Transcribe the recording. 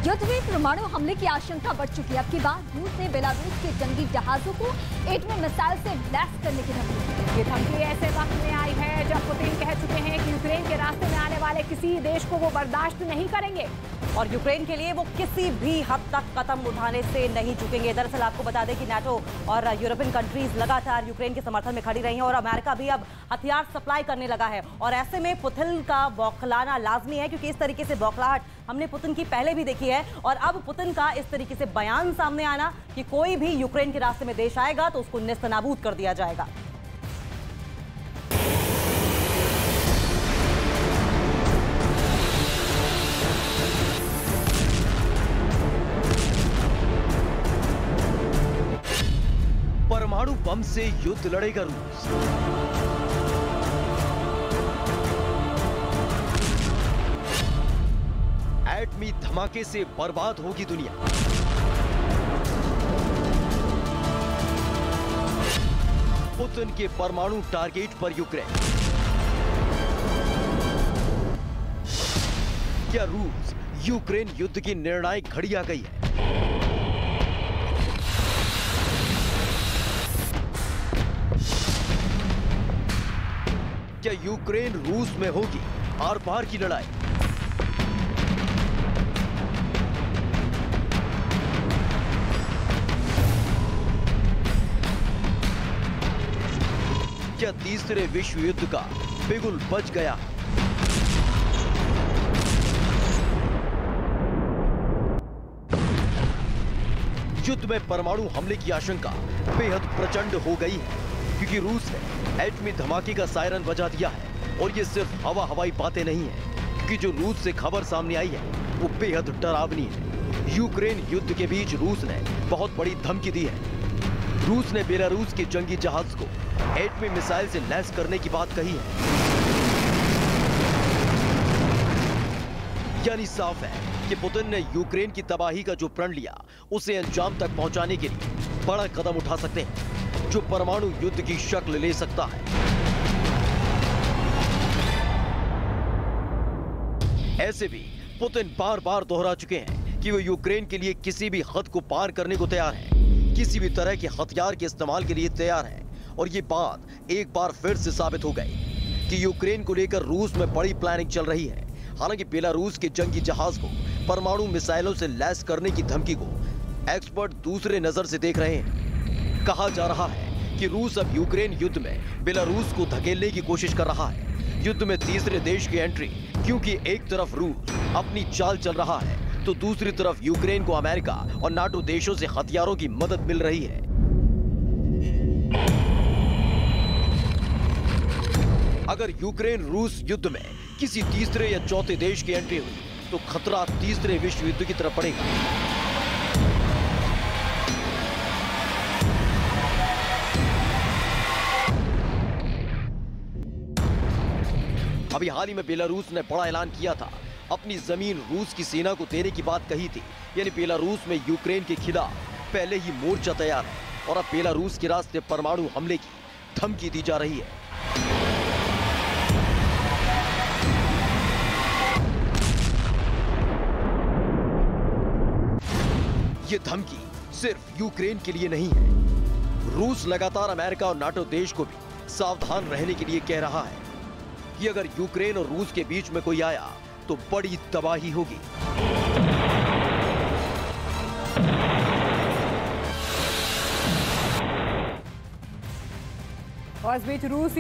युद्ध में परमाणु हमले की आशंका बढ़ चुकी है। अब की बार रूस ने बेलारूस के जंगी जहाजों को एटमी मिसाइल से लैस करने की धमकी दी। ये धमकी ऐसे वक्त में आई है जब पुतिन कह चुके हैं कि यूक्रेन के रास्ते में आने वाले किसी देश को वो बर्दाश्त नहीं करेंगे और यूक्रेन के लिए वो किसी भी हद तक कदम उठाने से नहीं झुकेंगे। दरअसल आपको बता दें कि नाटो और यूरोपियन कंट्रीज लगातार यूक्रेन के समर्थन में खड़ी रही हैं और अमेरिका भी अब हथियार सप्लाई करने लगा है। और ऐसे में पुतिन का बौखलाना लाजमी है, क्योंकि इस तरीके से बौखलाहट हमने पुतिन की पहले भी देखी है। और अब पुतिन का इस तरीके से बयान सामने आना कि कोई भी यूक्रेन के रास्ते में देश आएगा तो उसको नेस्तनाबूद कर दिया जाएगा। परमाणु बम से युद्ध लड़ेगा रूस। एटमी धमाके से बर्बाद होगी दुनिया। पुतिन के परमाणु टारगेट पर यूक्रेन। क्या रूस यूक्रेन युद्ध की निर्णायक घड़ी आ गई है? क्या यूक्रेन रूस में होगी आर पार की लड़ाई? क्या तीसरे विश्व युद्ध का बिगुल बज गया? युद्ध में परमाणु हमले की आशंका बेहद प्रचंड हो गई है, क्योंकि रूस ने एटमी धमाके का सायरन बजा दिया है। और ये सिर्फ हवाई बातें नहीं है, क्योंकि जो रूस से खबर सामने आई है वो बेहद डरावनी है। यूक्रेन युद्ध के बीच रूस ने बहुत बड़ी धमकी दी है। रूस ने बेलारूस के जंगी जहाज को एटमी मिसाइल से लैस करने की बात कही है। यानी साफ है कि पुतिन ने यूक्रेन की तबाही का जो प्रण लिया उसे अंजाम तक पहुंचाने के लिए बड़ा कदम उठा सकते हैं, जो परमाणु युद्ध की शक्ल ले सकता है। ऐसे भी पुतिन बार बार दोहरा चुके हैं कि वो यूक्रेन के लिए किसी भी हद को पार करने को तैयार हैं, किसी भी तरह के हथियार के इस्तेमाल के लिए तैयार हैं। और ये बात एक बार फिर से साबित हो गई कि यूक्रेन को लेकर रूस में बड़ी प्लानिंग चल रही है। हालांकि बेलारूस के जंगी जहाज को परमाणु मिसाइलों से लैस करने की धमकी को एक्सपर्ट दूसरे नजर से देख रहे हैं। कहा जा रहा है कि रूस अब यूक्रेन युद्ध में बेलारूस को धकेलने की कोशिश कर रहा है। युद्ध में तीसरे देश की एंट्री, क्योंकि एक तरफ रूस अपनी चाल चल रहा है तो दूसरी तरफ यूक्रेन को अमेरिका और नाटो देशों से हथियारों की मदद मिल रही है। अगर यूक्रेन रूस युद्ध में किसी तीसरे या चौथे देश की एंट्री हुई तो खतरा तीसरे विश्व युद्ध की तरफ बढ़ेगा। अभी हाल ही में बेलारूस ने बड़ा ऐलान किया था, अपनी जमीन रूस की सेना को देने की बात कही थी। यानी बेलारूस में यूक्रेन के खिलाफ पहले ही मोर्चा तैयार है और अब बेलारूस के रास्ते परमाणु हमले की धमकी दी जा रही है। ये धमकी सिर्फ यूक्रेन के लिए नहीं है। रूस लगातार अमेरिका और नाटो देश को भी सावधान रहने के लिए कह रहा है कि अगर यूक्रेन और रूस के बीच में कोई आया तो बड़ी तबाही होगी। और इस बीच रूस